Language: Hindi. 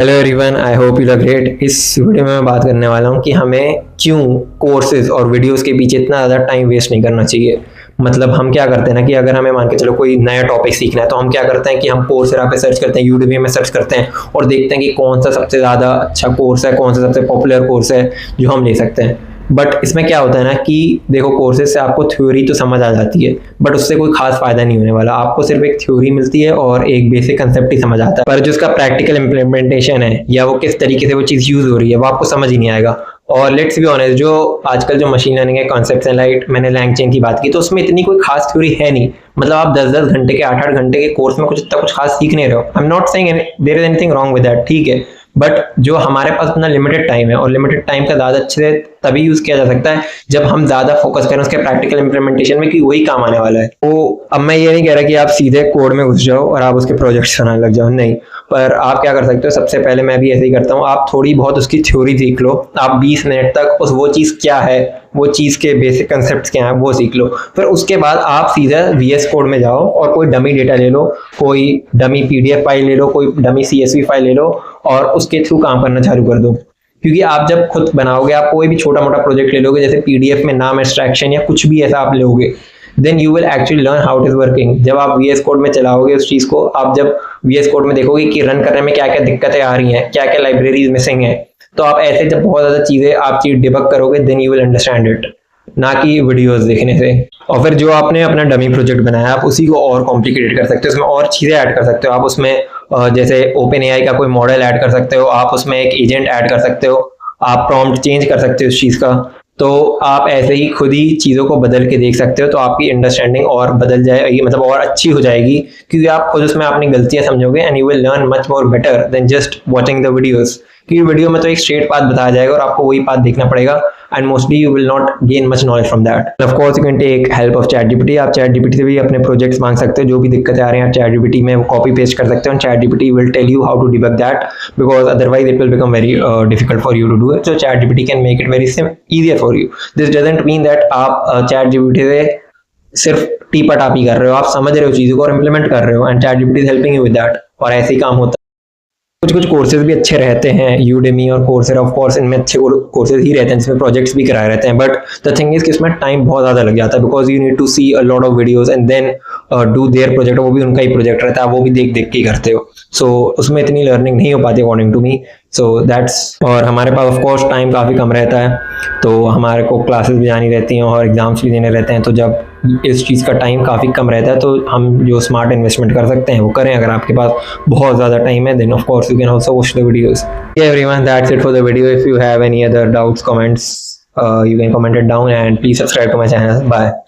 Hello everyone, I hope you love great. इस वीडियो में मैं बात करने वाला हूँ कि हमें क्यों कोर्सेज और वीडियोस के पीछे इतना ज़्यादा टाइम वेस्ट नहीं करना चाहिए। मतलब हम क्या करते हैं ना कि अगर हमें मान के चलो कोई नया टॉपिक सीखना है तो हम क्या करते हैं कि हम कोर्सेरा पे सर्च करते हैं, यूडेमी में सर्च करते हैं और देखते हैं कि कौन सा सबसे ज़्यादा अच्छा कोर्स है, कौन सा सबसे पॉपुलर कोर्स है जो हम ले सकते हैं। बट इसमें क्या होता है ना कि देखो, कोर्सेज से आपको थ्योरी तो समझ आ जाती है बट उससे कोई खास फायदा नहीं होने वाला। आपको सिर्फ एक थ्योरी मिलती है और एक बेसिक कंसेप्ट ही समझ आता है, पर जो उसका प्रैक्टिकल इंप्लीमेंटेशन है या वो किस तरीके से वो चीज़ यूज हो रही है वो आपको समझ ही नहीं आएगा। और लेट्स बी ऑनेस्ट, जो आजकल जो मशीन लर्निंग के कॉन्सेप्ट्स हैं, लाइक मैंने लैंगचेन की बात की, तो उसमें इतनी कोई खास थ्योरी है नहीं। मतलब आप 10-10 घंटे के 8-8 घंटे के कोर्स में कुछ इतना कुछ खास सीख नहीं रहे हो। I am not saying there is anything wrong with that, ठीक है, बट जो हमारे पास इतना लिमिटेड टाइम है और लिमिटेड टाइम का ज़्यादा अच्छे से तभी यूज़ किया जा सकता है जब हम ज़्यादा फोकस करें उसके प्रैक्टिकल इंप्लीमेंटेशन में कि वही काम आने वाला है। तो अब मैं ये नहीं कह रहा कि आप सीधे कोड में घुस जाओ और आप उसके प्रोजेक्ट्स बनाने लग जाओ, नहीं। पर आप क्या कर सकते हो, सबसे पहले मैं भी ऐसे ही करता हूँ, आप थोड़ी बहुत उसकी थ्योरी सीख लो। आप 20 मिनट तक उस वो चीज़ क्या है, वो चीज़ के बेसिक कंसेप्ट्स क्या हैं वो सीख लो। फिर उसके बाद आप सीधा VS कोड में जाओ और कोई डमी डेटा ले लो, कोई डमी PDF फाइल ले लो, कोई डमी CSV फाइल ले लो और उसके थ्रू काम करना चालू कर दो। क्योंकि आप जब खुद बनाओगे, आप कोई भी छोटा मोटा प्रोजेक्ट ले लोगे, जैसे PDF में नाम एक्सट्रैक्शन या कुछ भी ऐसा आप लोगे, then you will actually learn how it is working. जब आप VS कोड में चलाओगे उस चीज़ को, आप जब VS कोड में देखोगे कि रन करने में क्या क्या दिक्कतें आ रही हैं, क्या क्या लाइब्रेरीज मिसिंग है, तो आप ऐसे जब बहुत ज़्यादा चीज़ें आप चीज़ डिबग करोगे, then you will understand it, ना कि वीडियोस देखने से। और फिर जो आपने अपना डमी प्रोजेक्ट बनाया, आप उसी को और कॉम्प्लिकेटेड कर सकते हो, उसमें और चीज़ें ऐड कर सकते हो। आप उसमें जैसे OpenAI का कोई मॉडल ऐड कर सकते हो, आप उसमें एक एजेंट ऐड कर सकते हो, आप प्रॉम्प्ट चेंज कर सकते हो उस चीज़ का। तो आप ऐसे ही खुद ही चीज़ों को बदल के देख सकते हो, तो आपकी अंडरस्टैंडिंग और बदल जाएगी, मतलब और अच्छी हो जाएगी, क्योंकि आप खुद उसमें अपनी गलतियां समझोगे and you will learn much more better than just watching the videos. क्योंकि वीडियो में तो एक स्ट्रेट पाथ बताया जाएगा और आपको वही पाथ देखना पड़ेगा and mostly you will not gain much knowledge from that. Of course you can take help of ChatGPT। आप ChatGPT से भी अपने प्रोजेक्ट्स मांग सकते हो, जो भी दिक्कतें आ रही हैं आप ChatGPT में कॉपी पेस्ट कर सकते हो and ChatGPT will tell you how to debug that, because otherwise it will become very difficult for you to do it. So ChatGPT can make it very easier for you. This doesn't mean that आप ChatGPT से सिर्फ टीपा टापी कर रहे हो, आप समझ रहे हो चीज़ों को और इम्प्लीमेंट कर रहे हो and ChatGPT is helping you with that. और ऐसे ही काम होता है। कुछ कुछ कोर्सेज भी अच्छे रहते हैं, यूडेमी और कोर्सेरा, ऑफ कोर्स इनमें अच्छे कोर्सेज ही रहते हैं जिसमें प्रोजेक्ट्स भी कराए रहते हैं, बट द थिंग इज कि इसमें टाइम बहुत ज़्यादा लग जाता है, because you need to see a lot of videos and then do their project. वो भी उनका ही प्रोजेक्ट रहता है, वो भी देख देख के ही करते हो, सो उसमें इतनी लर्निंग नहीं हो पाती according to me. So that's, और हमारे पास ऑफ कोर्स टाइम काफ़ी कम रहता है, तो हमारे को क्लासेस भी जानी रहती हैं और एग्जाम्स भी देने रहते हैं। तो जब इस चीज़ का टाइम काफ़ी कम रहता है तो हम जो स्मार्ट इन्वेस्टमेंट कर सकते हैं वो करें। अगर आपके पास बहुत ज़्यादा टाइम है, then of course you can also watch the videos. Everyone, that's it for the video. If you have any other doubts, comments, you can comment it down and please subscribe to my channel. Bye.